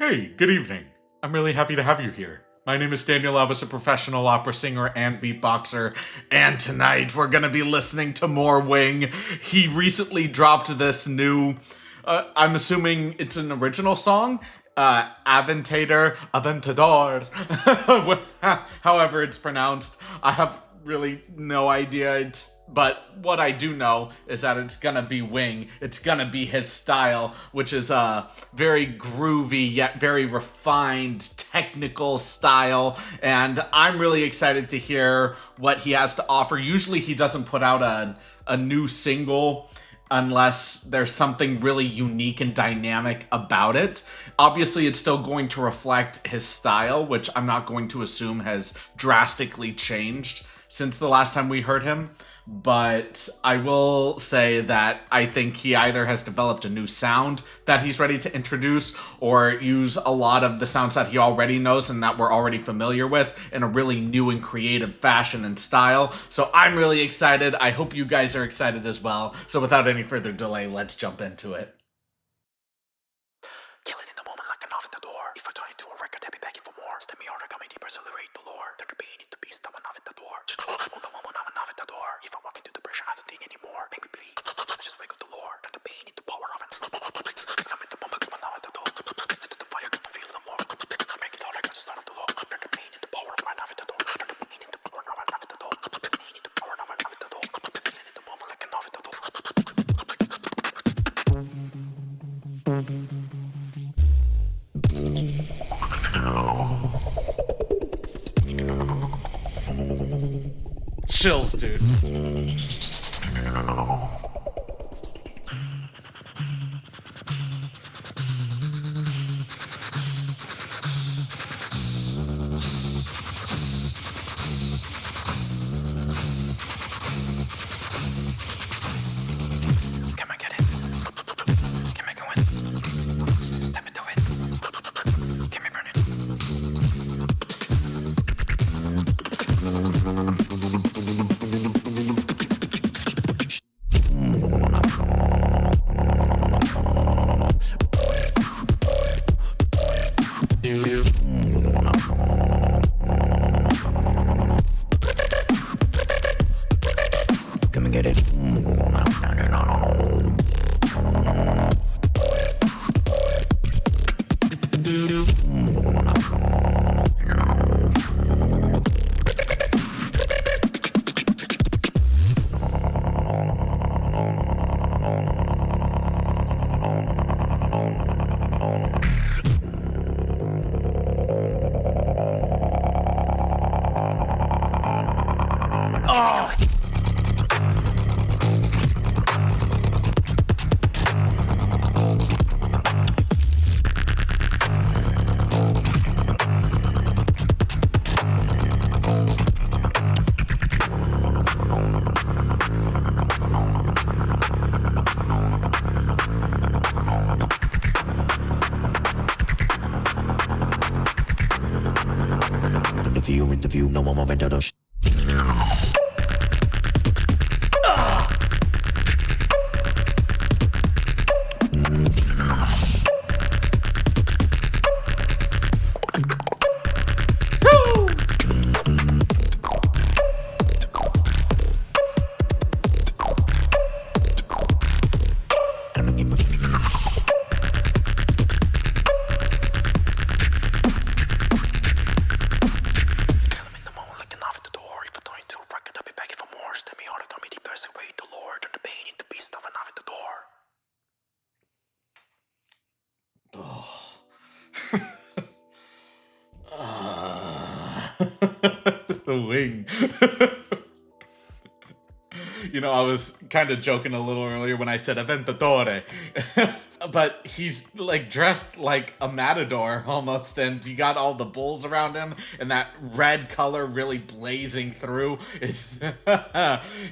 Hey, good evening. I'm really happy to have you here. My name is Daniel. I was a professional opera singer and beatboxer, and tonight we're gonna be listening to more Wing. He recently dropped this new, I'm assuming it's an original song, Aventador, however it's pronounced. I have really no idea. But what I do know is that it's gonna be Wing. It's gonna be his style, which is a very groovy yet very refined technical style, and I'm really excited to hear what he has to offer. Usually he doesn't put out a new single unless there's something really unique and dynamic about it. Obviously, it's still going to reflect his style, which I'm not going to assume has drastically changed since the last time we heard him. But I will say that I think he either has developed a new sound that he's ready to introduce, or use a lot of the sounds that he already knows and that we're already familiar with in a really new and creative fashion and style. So I'm really excited. I hope you guys are excited as well. So without any further delay, let's jump into it. Killing in the moment like an Aventador. If I turn into a record, I'll be begging for more. Step me harder, got me deeper, accelerate the lore. Turn the pain into beast, I'm an Aventador. On the moment, I'm an Aventador. If I walk into the pressure, I don't think anymore. Make me bleed. I just wake up the lore. Turn the pain into power of it. I'm in the moment, I'm an Aventador. Into the fire, I feel the more. Make it all like I just started the law. Turn the pain into power of an Aventador. Turn the pain into power of an Aventador. Pain into power of an Aventador. Killing in the moment like an Aventador. Chills, dude. Can I get it? Can I go in? Step into it. Can we burn it? Come and get it. Oh! Interview, no more Aventador. The Wing. You know, I was kind of joking a little earlier when I said Aventador. But he's like dressed like a matador almost, and you got all the bulls around him, and that red color really blazing through. It's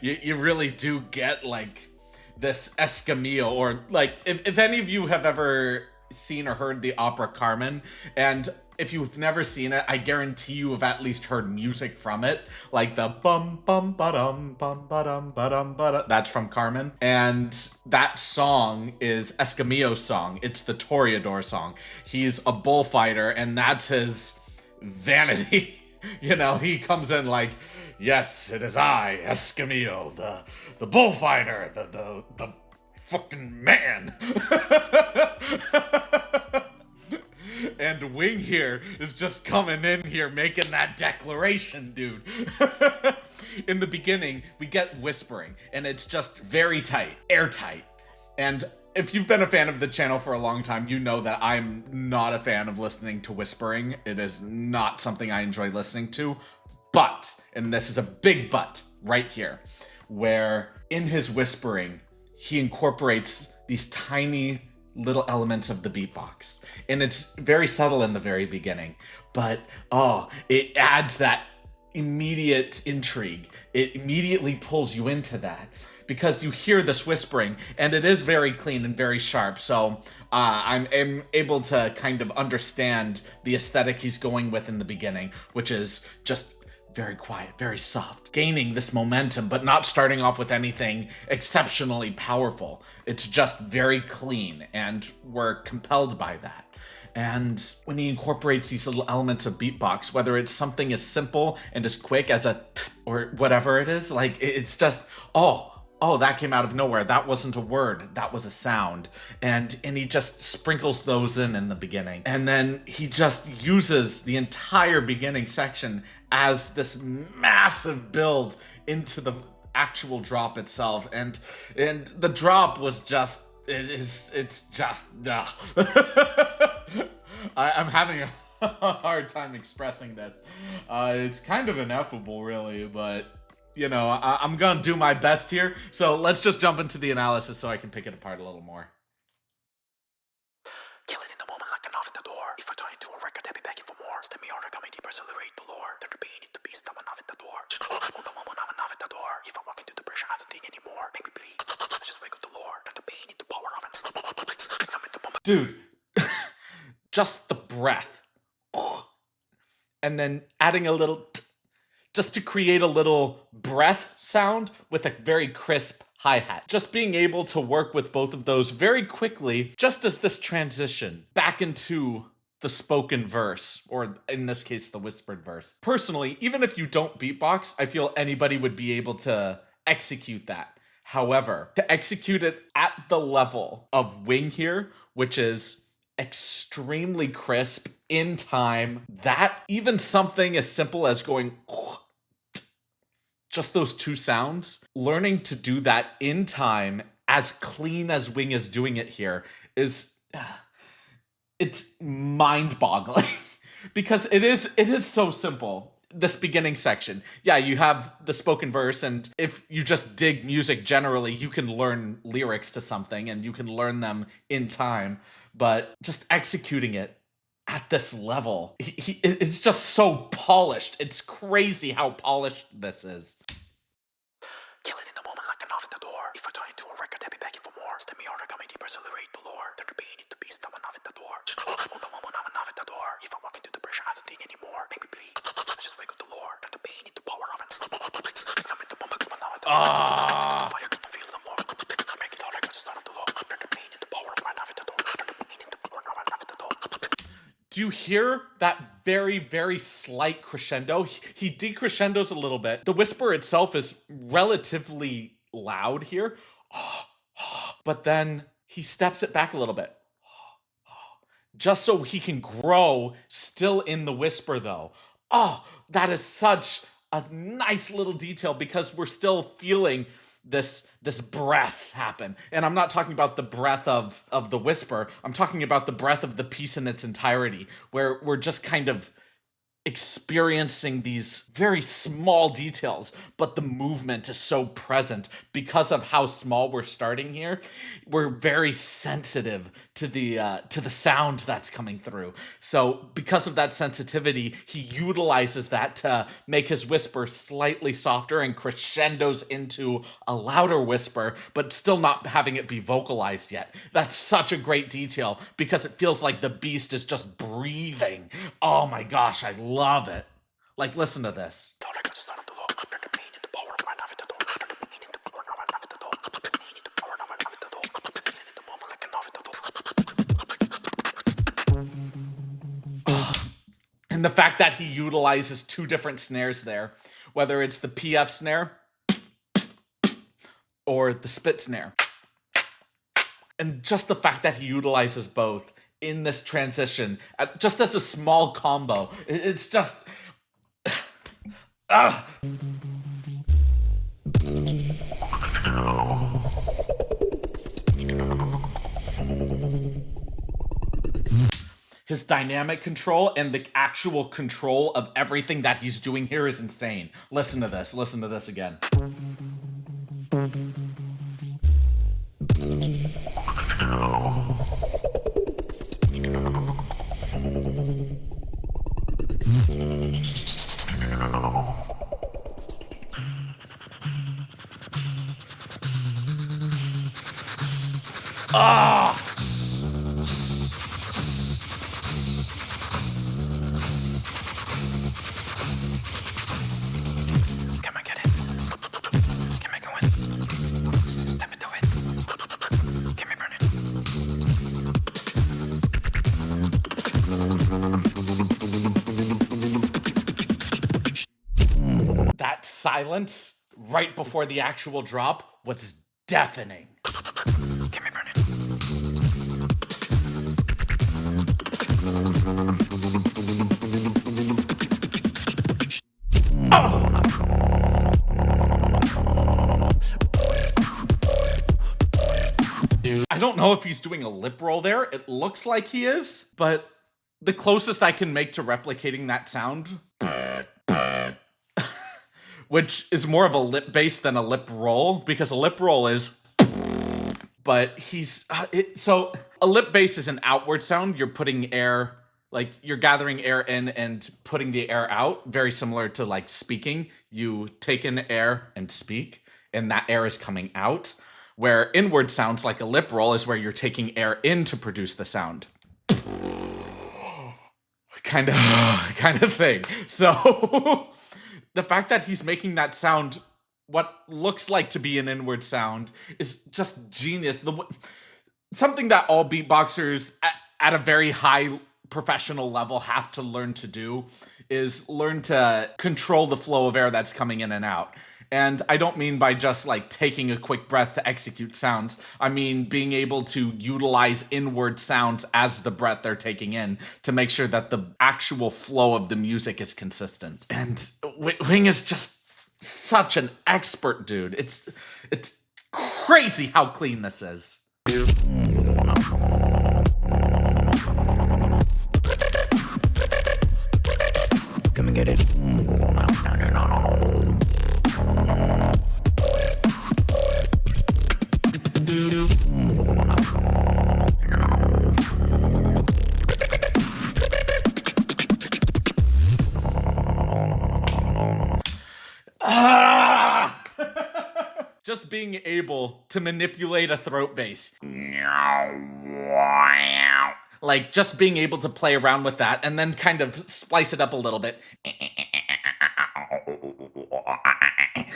you really do get like this Escamillo, or like if any of you have ever seen or heard the opera Carmen, and if you've never seen it, I guarantee you have at least heard music from it, like the bum bum ba-dum ba-dum. That's from Carmen, and that song is Escamillo's song. It's the Toreador song. He's a bullfighter, and that's his vanity. You know, he comes in like, yes, it is I, Escamillo, the bullfighter, the fucking man. And Wing here is just coming in here making that declaration, dude. In the beginning, we get whispering, and it's just very tight, airtight. And if you've been a fan of the channel for a long time, you know that I'm not a fan of listening to whispering. It is not something I enjoy listening to. But, and this is a big but right here, where in his whispering, he incorporates these tiny little elements of the beatbox. And it's very subtle in the very beginning, but it adds that immediate intrigue. It immediately pulls you into that because you hear this whispering, and it is very clean and very sharp. So I'm able to kind of understand the aesthetic he's going with in the beginning, which is just very quiet, very soft, gaining this momentum, but not starting off with anything exceptionally powerful. It's just very clean, and we're compelled by that. And when he incorporates these little elements of beatbox, whether it's something as simple and as quick as a or whatever it is, like it's just, oh, that came out of nowhere. That wasn't a word. That was a sound. And he just sprinkles those in the beginning. And then he just uses the entire beginning section as this massive build into the actual drop itself. And the drop was just, it's just, I'm having a hard time expressing this. It's kind of ineffable, really, but you know, I'm gonna do my best here. So let's just jump into the analysis so I can pick it apart a little more. Kill it in the moment like an Aventador. If I turn into a record, I'll be begging for more. Stem me harder, coming deeper, accelerate the lore. Turn the pain into beast, I'm an Aventador. On the moment, I'm an Aventador. If I'm walking through the pressure, I don't think anymore. Make me bleed. I just wake up the lore. Turn the pain into power, I'm in the moment. Dude, just the breath. And then adding a little just to create a little breath sound with a very crisp hi-hat. Just being able to work with both of those very quickly, just as this transition back into the spoken verse, or in this case, the whispered verse. Personally, even if you don't beatbox, I feel anybody would be able to execute that. However, to execute it at the level of Wing here, which is extremely crisp, in time, that even something as simple as going just those two sounds, learning to do that in time as clean as Wing is doing it here is it's mind-boggling. Because it is so simple. This beginning section, yeah, you have the spoken verse, and if you just dig music generally, you can learn lyrics to something and you can learn them in time, but just executing it at this level, it's just so polished. It's crazy how polished this is. Kill it in the moment like an Aventador. If I turn into a record, I'll be begging for more. Stem me harder, coming deeper, accelerate the lore. Turn the pain into beast, I'm an Aventador. On the moment, I'm an Aventador. If I'm walking through the pressure, I don't think anymore. Make me bleed. I just wake up the lore. Turn the pain into power, I'm in the moment. Ah. Fire, feel the more. Make it all like I just started the law. Turn the pain into power, I'm an Aventador. Turn the pain into power, I'm an Aventador. Do you hear that very, very slight crescendo? He decrescendos a little bit. The whisper itself is relatively loud here, but then he steps it back a little bit. Just so he can grow still in the whisper, though. Oh, that is such a nice little detail because we're still feeling this breath happen. And I'm not talking about the breath of the whisper. I'm talking about the breath of the piece in its entirety, where we're just kind of experiencing these very small details, but the movement is so present because of how small we're starting here. We're very sensitive to the sound that's coming through. So because of that sensitivity, he utilizes that to make his whisper slightly softer and crescendos into a louder whisper, but still not having it be vocalized yet. That's such a great detail because it feels like the beast is just breathing. Oh my gosh, I love it. Like, listen to this. And the fact that he utilizes two different snares there, whether it's the PF snare or the spit snare. And just the fact that he utilizes both in this transition, just as a small combo, it's just. His dynamic control and the actual control of everything that he's doing here is insane. Listen to this. Listen to this again. Ah! Can I get it? Can I go in? Step into it. Can we burn it? That silence right before the actual drop was deafening. Can we burn it? I don't know if he's doing a lip roll there. It looks like he is, but the closest I can make to replicating that sound, which is more of a lip bass than a lip roll, because a lip roll is, but he's, so a lip bass is an outward sound. You're putting air, like you're gathering air in and putting the air out, very similar to like speaking. You take in air and speak, and that air is coming out. Where inward sounds like a lip roll is where you're taking air in to produce the sound. kind of thing. So the fact that he's making that sound, what looks like to be an inward sound, is just genius. Something that all beatboxers at a very high professional level have to learn to do is learn to control the flow of air that's coming in and out. And I don't mean by just like taking a quick breath to execute sounds. I mean being able to utilize inward sounds as the breath they're taking in to make sure that the actual flow of the music is consistent. And Wing is just such an expert, dude. It's crazy how clean this is. Come and get it. Just being able to manipulate a throat bass. Like, just being able to play around with that and then kind of splice it up a little bit.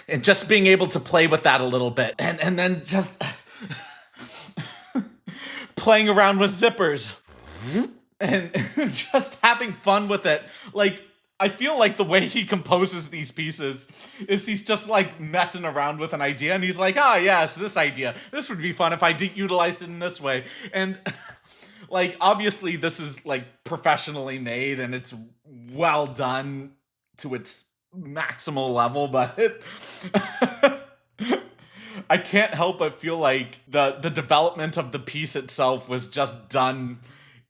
And just being able to play with that a little bit. And then just playing around with zippers. And just having fun with it. Like, I feel like the way he composes these pieces is he's just like messing around with an idea and he's like, ah, yes, this idea. This would be fun if I utilized it in this way. And like, obviously this is like professionally made and it's well done to its maximal level, but I can't help but feel like the development of the piece itself was just done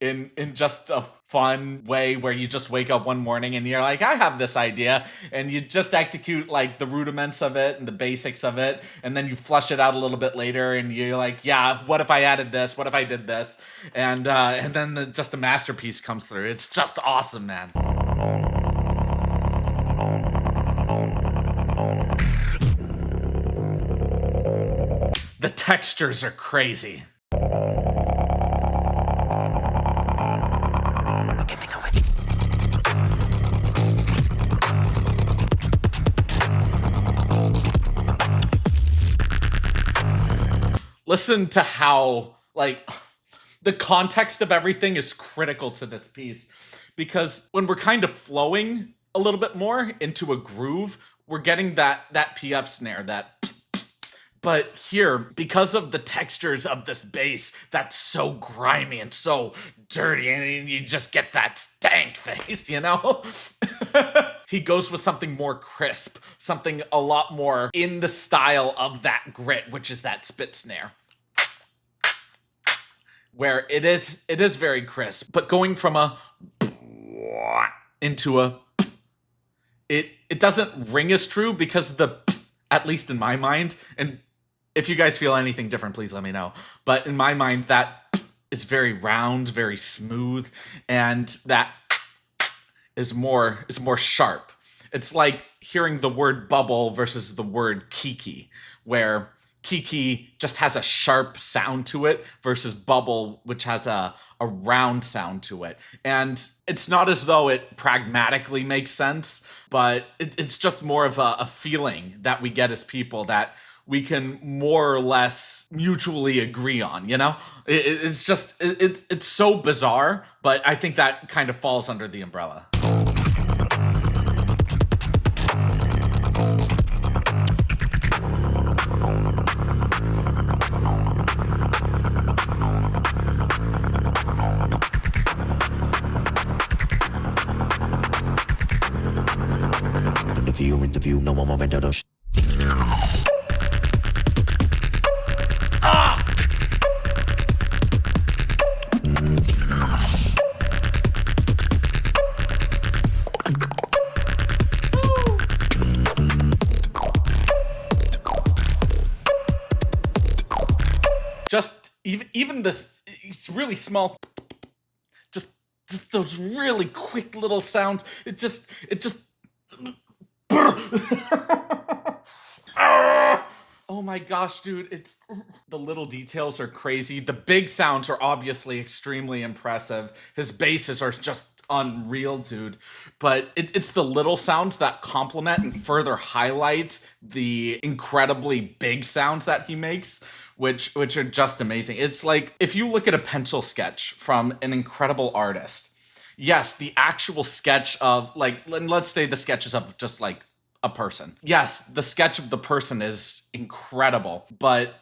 in just a fun way where you just wake up one morning and you're like, I have this idea, and you just execute like the rudiments of it and the basics of it, and then you flush it out a little bit later, and you're like, yeah, what if I added this? What if I did this? And then just a masterpiece comes through. It's just awesome, man. The textures are crazy. Listen to how, like, the context of everything is critical to this piece, because when we're kind of flowing a little bit more into a groove, we're getting that PF snare, but here, because of the textures of this bass that's so grimy and so dirty, and you just get that stank face, you know? He goes with something more crisp, something a lot more in the style of that grit, which is that spit snare. Where it is very crisp, but going from a into a, it doesn't ring as true, because at least in my mind, and if you guys feel anything different, please let me know. But in my mind, that is very round, very smooth, and that is more sharp. It's like hearing the word bubble versus the word kiki, where kiki just has a sharp sound to it versus bubble, which has a round sound to it. And it's not as though it pragmatically makes sense, but it's just more of a feeling that we get as people that we can more or less mutually agree on, you know? It's just, it's so bizarre, but I think that kind of falls under the umbrella. Interview, no more Aventador. Just even this, it's really small, just those really quick little sounds. It just oh my gosh, dude, it's the little details are crazy. The big sounds are obviously extremely impressive. His basses are just unreal, dude. But it's the little sounds that complement and further highlight the incredibly big sounds that he makes, which are just amazing. It's like if you look at a pencil sketch from an incredible artist. Yes, the actual sketch of, like, let's say the sketches of just like a person. Yes, the sketch of the person is incredible, but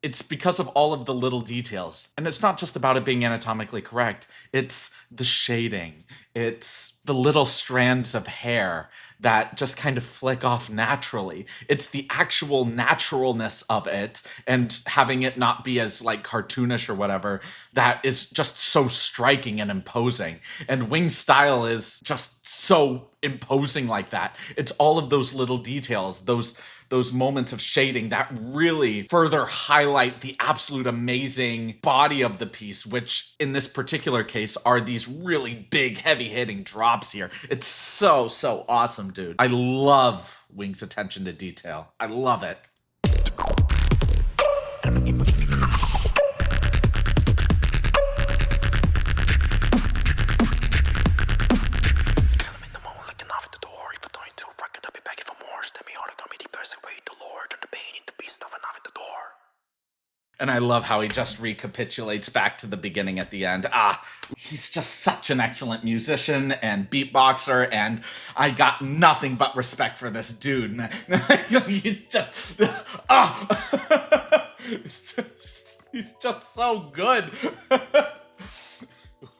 it's because of all of the little details. And it's not just about it being anatomically correct. It's the shading. It's the little strands of hair that just kind of flick off naturally. It's the actual naturalness of it, and having it not be as like cartoonish or whatever, that is just so striking and imposing. And Wing's style is just so imposing like that. It's all of those little details, those moments of shading that really further highlight the absolute amazing body of the piece, which in this particular case are these really big, heavy-hitting drops here. It's so awesome, dude. I love Wing's attention to detail. I love it. And I love how he just recapitulates back to the beginning at the end. He's just such an excellent musician and beatboxer, and I got nothing but respect for this dude, man. He's just, he's just so good.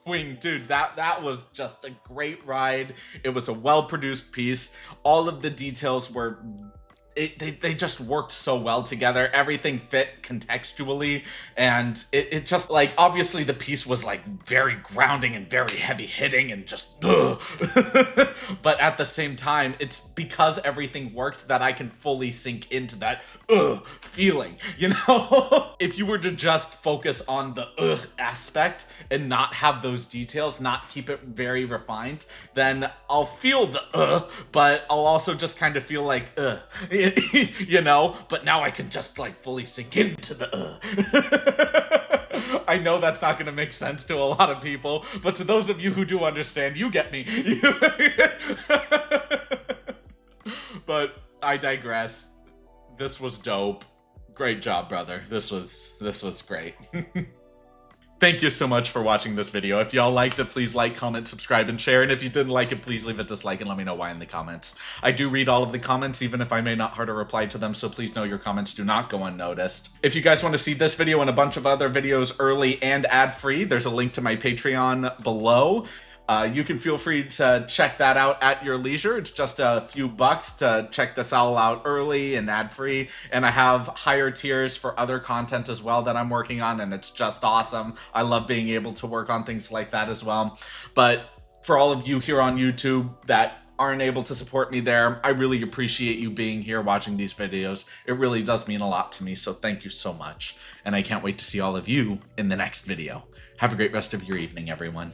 Wing, dude, that was just a great ride. It was a well-produced piece. All of the details were they just worked so well together. Everything fit contextually, and it just, like, obviously the piece was like very grounding and very heavy hitting and just ugh. But at the same time, it's because everything worked that I can fully sink into that feeling, you know? If you were to just focus on the aspect and not have those details, not keep it very refined, then I'll feel the but I'll also just kind of feel like you know? But now I can just, like, fully sink into the I know that's not going to make sense to a lot of people, but to those of you who do understand, you get me. But I digress. This was dope. Great job, brother. This was great. Thank you so much for watching this video. If y'all liked it, please like, comment, subscribe, and share. And if you didn't like it, please leave a dislike and let me know why in the comments. I do read all of the comments, even if I may not heart or reply to them, so please know your comments do not go unnoticed. If you guys want to see this video and a bunch of other videos early and ad-free, there's a link to my Patreon below. You can feel free to check that out at your leisure. It's just a few bucks to check this all out early and ad-free. And I have higher tiers for other content as well that I'm working on, and it's just awesome. I love being able to work on things like that as well. But for all of you here on YouTube that aren't able to support me there, I really appreciate you being here watching these videos. It really does mean a lot to me, so thank you so much. And I can't wait to see all of you in the next video. Have a great rest of your evening, everyone.